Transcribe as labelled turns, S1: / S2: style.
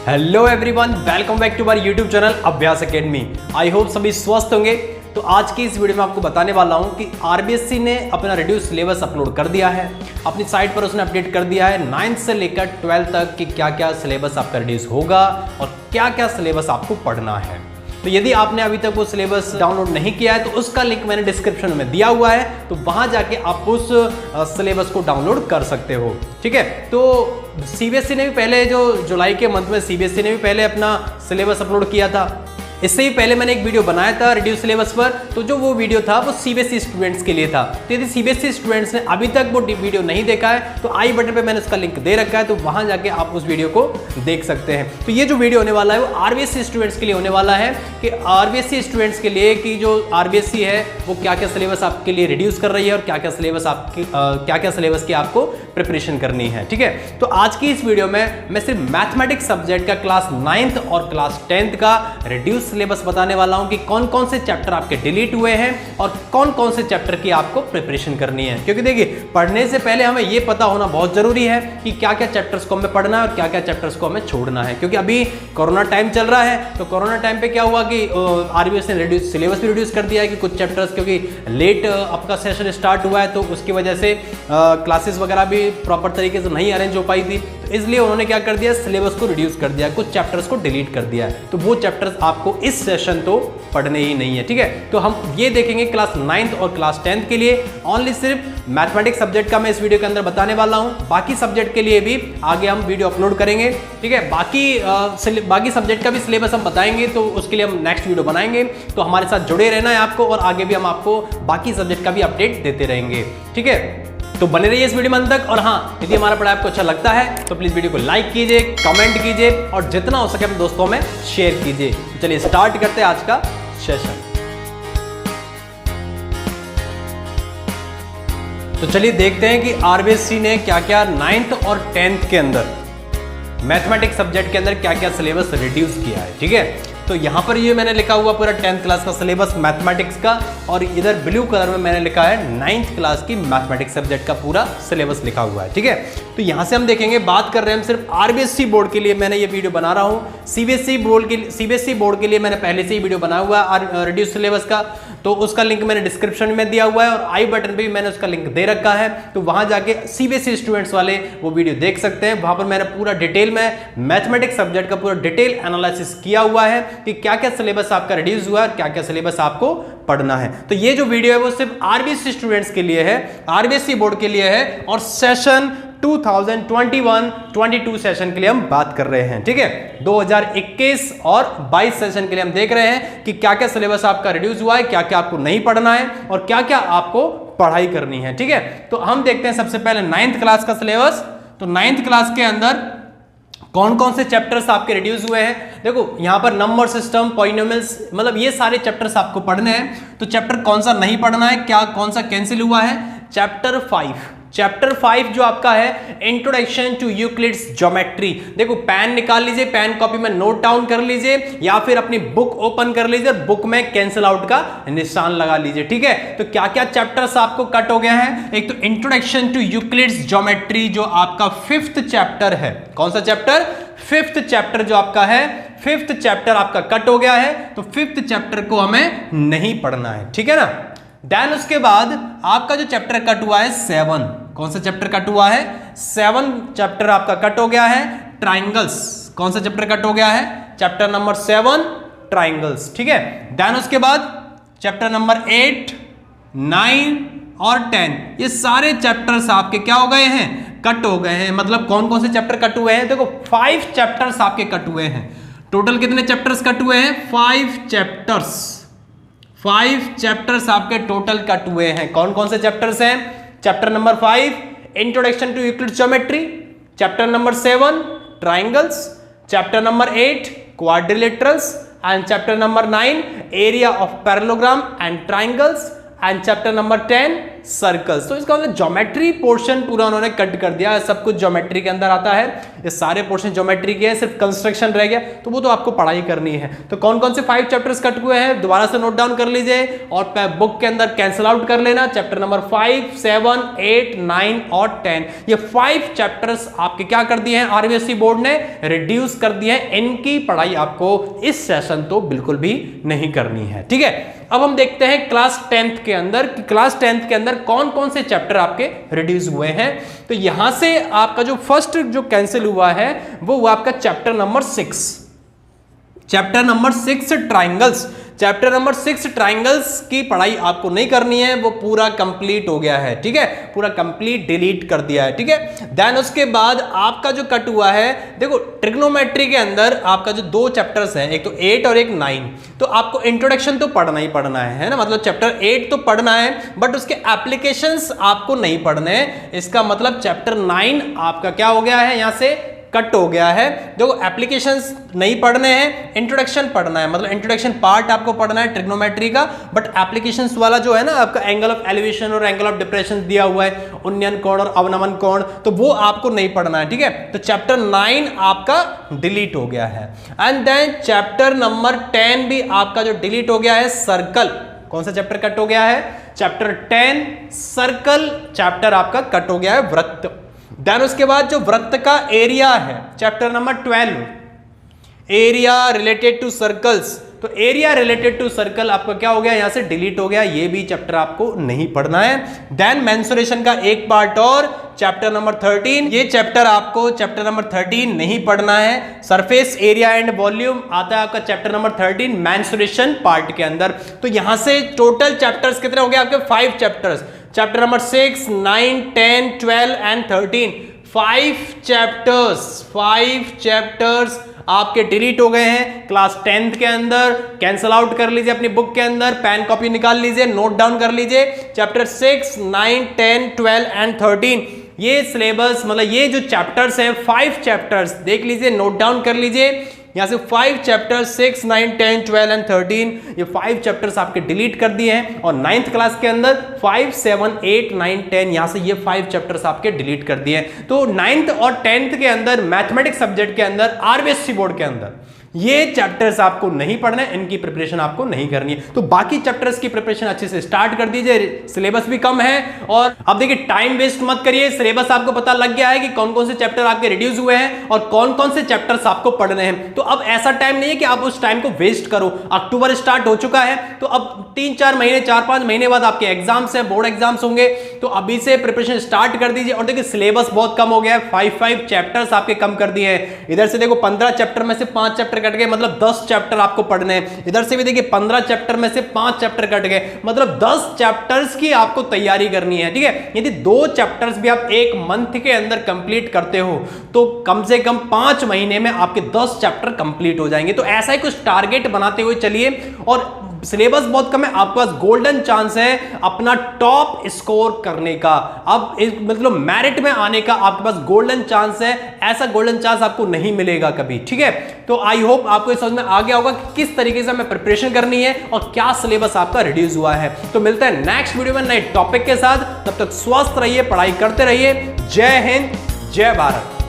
S1: Hello everyone, welcome back to our YouTube channel Abhyas Academy. I hope सभी स्वस्थ होंगे। तो आज की इस वीडियो में आपको बताने वाला हूं कि आरबीएससी ने अपना रिड्यूस सिलेबस अपलोड कर दिया है। अपनी साइट पर उसने अपडेट कर दिया है 9th से लेकर 12th तक कि क्या क्या सिलेबस आपका रिड्यूस होगा और क्या क्या सिलेबस आपको पढ़ना है। तो यदि आपने अभी तक वो सिलेबस डाउनलोड नहीं किया है तो उसका लिंक मैंने डिस्क्रिप्शन में दिया हुआ है, तो वहां जाके आप उस सिलेबस को डाउनलोड कर सकते हो। ठीक है, तो सीबीएसई ने भी पहले जो जुलाई के मंथ में सीबीएसई ने भी पहले अपना सिलेबस अपलोड किया था। इससे ही पहले मैंने एक वीडियो बनाया था रिड्यूस सिलेबस पर, तो जो वो वीडियो था वो सीबीएसई स्टूडेंट्स के लिए था। तो यदि सीबीएसई स्टूडेंट्स ने अभी तक वो वीडियो नहीं देखा है तो आई बटन पे मैंने उसका लिंक दे रखा है, तो वहां जाके आप उस वीडियो को देख सकते हैं। तो ये जो वीडियो होने वाला है वो आरबीएससी स्टूडेंट्स के लिए होने वाला है कि आरबीएससी स्टूडेंट्स के लिए कि जो आरबीएससी है वो क्या क्या सिलेबस आपके लिए रिड्यूस कर रही है और क्या क्या सिलेबस आपकी क्या क्या सिलेबस की आपको प्रिपरेशन करनी है। ठीक है, तो आज की इस वीडियो में मैं सिर्फ मैथमेटिक्स सब्जेक्ट का क्लास 9th और क्लास 10th का रिड्यूस सिलेबस बताने वाला हूं कि कौन कौन से चैप्टर आपके डिलीट हुए हैं और कौन कौन से चैप्टर की आपको प्रिपरेशन करनी है। क्योंकि देखिए, पढ़ने से पहले हमें यह पता होना बहुत जरूरी है कि क्या क्या चैप्टर्स को हमें पढ़ना है और क्या क्या चैप्टर्स को हमें छोड़ना है। क्योंकि अभी कोरोना टाइम चल रहा है, तो कोरोना टाइम पे क्या हुआ कि आरबीएससी ने रिड्यूस सिलेबस भी रिड्यूस कर दिया है कि कुछ चैप्टर्स क्योंकि लेट आपका सेशन स्टार्ट हुआ है, तो उसकी वजह से क्लासेस वगैरह भी प्रॉपर तरीके से नहीं अरेंज हो पाई थी। तो इसलिए उन्होंने क्या कर दिया, सिलेबस को रिड्यूस कर दिया, कुछ चैप्टर्स को डिलीट कर दिया है। तो वो चैप्टर्स आपको इस सेशन तो पढ़ने ही नहीं है। ठीक है, तो हम ये देखेंगे क्लास 9th और क्लास 10th के लिए ओनली सिर्फ मैथमेटिक्स सब्जेक्ट का मैं इस वीडियो के अंदर बताने वाला हूं। बाकी सब्जेक्ट के लिए भी आगे हम वीडियो अपलोड करेंगे। ठीक है, बाकी सब्जेक्ट का भी सिलेबस हम बताएंगे, तो उसके लिए हम नेक्स्ट वीडियो बनाएंगे। तो हमारे साथ जुड़े रहना है आपको, और आगे भी हम आपको बाकी सब्जेक्ट का भी अपडेट देते रहेंगे। ठीक है, तो बने रहिए इस वीडियो में अंत तक। और हाँ, यदि हमारा पढ़ाई आपको अच्छा लगता है तो प्लीज वीडियो को लाइक कीजिए, कमेंट कीजिए और जितना हो सके अपने दोस्तों में शेयर कीजिए। तो चलिए स्टार्ट करते हैं आज का सेशन। तो चलिए देखते हैं कि आरबीएससी ने क्या क्या 9th और 10th के अंदर मैथमेटिक्स सब्जेक्ट के अंदर क्या क्या सिलेबस रिड्यूस किया है। ठीक है, तो यहां पर ये मैंने लिखा हुआ पूरा 10th क्लास का सिलेबस मैथमेटिक्स का, और इधर ब्लू कलर में मैंने लिखा है 9th क्लास की मैथमेटिक्स सब्जेक्ट का पूरा सिलेबस लिखा हुआ है। ठीक है, तो यहां से हम देखेंगे, बात कर रहे हैं हम सिर्फ आरबीएससी बोर्ड के लिए मैंने ये वीडियो बना रहा हूं। सीबीएसई बोर्ड के लिए मैंने पहले से ही वीडियो बनाया हुआ है रिड्यूस सिलेबस का, तो उसका लिंक मैंने डिस्क्रिप्शन में दिया हुआ है और आई बटन पे भी मैंने उसका लिंक दे रखा है। तो वहां जाके सीबीएसई स्टूडेंट्स वाले वो वीडियो देख सकते हैं। वहां पर मैंने पूरा डिटेल में मैथमेटिक्स सब्जेक्ट का पूरा डिटेल एनालिसिस किया हुआ है कि क्या क्या सिलेबस आपका रिड्यूस हुआ है और क्या क्या सिलेबस आपको पढ़ना है। तो ये जो वीडियो है वो सिर्फ आरबीएससी स्टूडेंट्स के लिए है, आरबीएससी बोर्ड के लिए है, और सेशन 2021-22 सेशन के लिए हम बात कर रहे हैं। ठीक है, 2021 और 22 सेशन के लिए हम देख रहे हैं कि क्या क्या सिलेबस आपका रिड्यूस हुआ है, क्या क्या आपको नहीं पढ़ना है और क्या क्या आपको पढ़ाई करनी है। ठीक है, तो हम देखते हैं सबसे पहले 9th क्लास का सिलेबस। तो 9th क्लास के अंदर कौन कौन से चैप्टर्स आपके रिड्यूस हुए हैं। देखो यहां पर नंबर सिस्टम, पॉलिनोमियल्स, मतलब ये सारे चैप्टर्स आपको पढ़ने हैं। तो चैप्टर कौन सा नहीं पढ़ना है, क्या कौन सा कैंसिल हुआ है, चैप्टर 5 जो आपका है इंट्रोडक्शन टू यूक्लिड्स ज्योमेट्री। देखो पेन निकाल लीजिए, पेन कॉपी में नोट डाउन कर लीजिए या फिर अपनी बुक ओपन कर लीजिए और बुक में कैंसिल आउट का निशान लगा लीजिए। ठीक है, तो क्या क्या चैप्टर्स आपको कट हो गए हैं। एक तो इंट्रोडक्शन टू यूक्लिड्स ज्योमेट्री जो आपका 5th चैप्टर है। कौन सा चैप्टर, 5th चैप्टर जो आपका है, 5th चैप्टर आपका कट हो गया है, तो 5th चैप्टर को हमें नहीं पढ़ना है। ठीक है ना। देन उसके बाद आपका जो चैप्टर कट हुआ है 7, कौन सा चैप्टर कट हुआ है, 7 चैप्टर आपका कट हो गया है, ट्राइंगल्स। कौन सा चैप्टर कट हो गया है, चैप्टर नंबर 7 ट्राइंगल्स। ठीक है, देन उसके बाद चैप्टर नंबर 8, 9 और 10 ये सारे चैप्टर्स आपके क्या हो गए हैं, कट हो गए हैं। मतलब कौन कौन से चैप्टर कट हुए हैं, देखो 5 चैप्टर्स आपके कट हुए हैं। टोटल कितने चैप्टर्स कट हुए हैं, 5 चैप्टर्स आपके टोटल कट हुए हैं। कौन कौन से चैप्टर्स हैं, chapter number 5 introduction to Euclid's geometry, chapter number 7 triangles, chapter number 8 quadrilaterals, and chapter number 9 area of parallelogram and triangles, and chapter number 10 circles. तो इसका मतलब ज्योमेट्री पोर्शन पूरा उन्होंने कट कर दिया, सब कुछ ज्योमेट्री के अंदर आता है, ये सारे पोर्शन ज्योमेट्री के हैं, सिर्फ कंस्ट्रक्शन रह गया, तो वो तो आपको पढ़ाई करनी है। तो कौन कौन से 5 चैप्टर्स कट हुए हैं दोबारा से नोट डाउन कर लीजिए और बुक के अंदर कैंसिल आउट कर लेना। चैप्टर नंबर 5, 7, 8, 9 और 10, ये 5 चैप्टर्स आपके क्या कर दिए हैं आरबीएसई बोर्ड ने, रिड्यूस कर दिए हैं। इनकी पढ़ाई आपको इस सेशन तो बिल्कुल भी नहीं करनी है, ठीक है। अब हम देखते हैं क्लास 10th के अंदर कि क्लास 10th के अंदर कौन कौन से चैप्टर आपके रिड्यूस हुए हैं। तो यहां से आपका जो फर्स्ट जो कैंसिल हुआ है वो हुआ आपका chapter number 6, chapter number 6 triangles. Chapter number 6 triangles की पढ़ाई आपको नहीं करनी है, वो पूरा कंप्लीट हो गया है, ठीक है, पूरा कंप्लीट डिलीट कर दिया है, ठीक है। देन उसके बाद आपका जो कट हुआ है, देखो ट्रिग्नोमेट्री के अंदर आपका जो 2 चैप्टर्स हैं, एक तो 8 और एक 9, तो आपको इंट्रोडक्शन तो पढ़ना ही पढ़ना है ना, मतलब चैप्टर 8 तो पढ़ना है बट उसके एप्लीकेशंस आपको नहीं पढ़ने हैं। इसका मतलब चैप्टर 9 आपका क्या हो गया है, यहां से कट हो गया है। देखो एप्लीकेशंस नहीं पढ़ने हैं, इंट्रोडक्शन पढ़ना है, मतलब इंट्रोडक्शन पार्ट आपको पढ़ना है ट्रिग्नोमेट्री का, बट एप्लीकेशंस वाला जो है ना आपका एंगल ऑफ एलिवेशन और एंगल ऑफ डिप्रेशन दिया हुआ है, उन्नयन कोण और अवनमन कोण, तो वो आपको नहीं पढ़ना है, ठीक है। तो चैप्टर 9 आपका डिलीट हो गया है। एंड देन चैप्टर नंबर 10 भी आपका जो डिलीट हो गया है, सर्कल। कौन सा चैप्टर कट हो गया है, चैप्टर 10 सर्कल चैप्टर आपका कट हो गया है, वृत्त। देन उसके बाद जो वृत्त का एरिया है, chapter number 12 area related to circles, तो एरिया रिलेटेड टू सर्कल आपका क्या हो गया, यहां से डिलीट हो गया, ये भी चैप्टर आपको नहीं पढ़ना है। देन मेंसुरेशन का एक पार्ट और चैप्टर नंबर 13, ये चैप्टर आपको चैप्टर नंबर 13 नहीं पढ़ना है। सरफेस एरिया एंड वॉल्यूम आता है आपका चैप्टर नंबर 13 मेंसुरेशन पार्ट के अंदर। तो यहां से टोटल चैप्टर्स कितने हो गए आपके, 5 chapters, chapter number 6, 9, 10, 12 and 13, 5 chapters आपके डिलीट हो गए हैं क्लास 10th के अंदर। कैंसल आउट कर लीजिए अपनी बुक के अंदर, पेन कॉपी निकाल लीजिए, नोट डाउन कर लीजिए, चैप्टर 6, 9, 10, 12 एंड 13, ये सिलेबस मतलब ये जो चैप्टर्स हैं 5 चैप्टर्स देख लीजिए, नोट डाउन कर लीजिए। यहां से 5 चैप्टर्स 6, 9, 10, 12 एंड 13, ये 5 चैप्टर्स आपके डिलीट कर दिए हैं। और 9th क्लास के अंदर 5, 7, 8, 9, 10, यहां से ये 5 चैप्टर्स आपके डिलीट कर दिए हैं। तो 9th और 10th के अंदर मैथमेटिक्स सब्जेक्ट के अंदर आरबीएसई बोर्ड के अंदर ये चैप्टर्स आपको नहीं पढ़ना है, इनकी प्रिपरेशन आपको नहीं करनी है। तो बाकी चैप्टर्स की प्रिपरेशन अच्छे से स्टार्ट कर दीजिए, सिलेबस भी कम है। और अब देखिए टाइम वेस्ट मत करिए, सिलेबस आपको पता लग गया है कि कौन कौन से चैप्टर आपके रिड्यूस हुए हैं और कौन कौन से चैप्टर्स आपको पढ़ने हैं। तो अब ऐसा टाइम नहीं है कि आप उस टाइम को वेस्ट करो। अक्टूबर स्टार्ट हो चुका है, तो अब 3-4 महीने 4-5 महीने बाद आपके एग्जाम्स हैं, बोर्ड एग्जाम्स होंगे, तो अभी से प्रिपरेशन स्टार्ट कर दीजिए। और देखिए सिलेबस बहुत कम हो गया है, 5 चैप्टर्स आपके कम कर दिए हैं। इधर से देखो 15 चैप्टर में से 5 चैप्टर कट गए, मतलब 10 चैप्टर आपको पढ़ने हैं। इधर से भी देखिए 15 चैप्टर में से 5 चैप्टर कट गए, मतलब 10 चैप्टर्स की आपको तैयारी करनी है, ठीक है। यदि 2 चैप्टर्स भी आप 1 मंथ के अंदर कंप्लीट करते हो तो कम से कम 5 महीने में आपके 10 चैप्टर कंप्लीट हो जाएंगे। तो ऐसा ही कुछ टारगेट बनाते हुए चलिए। और सिलेबस बहुत कम है, आपके पास गोल्डन चांस है अपना टॉप स्कोर करने का। अब मतलब मेरिट में आने का आपके पास गोल्डन चांस है, ऐसा गोल्डन चांस आपको नहीं मिलेगा कभी, ठीक है। तो आई होप आपको समझ में आ गया होगा कि किस तरीके से हमें प्रिपरेशन करनी है और क्या सिलेबस आपका रिड्यूस हुआ है। तो मिलते हैं नेक्स्ट वीडियो में नए टॉपिक के साथ, तब तक स्वस्थ रहिए, पढ़ाई करते रहिए। जय हिंद, जय भारत।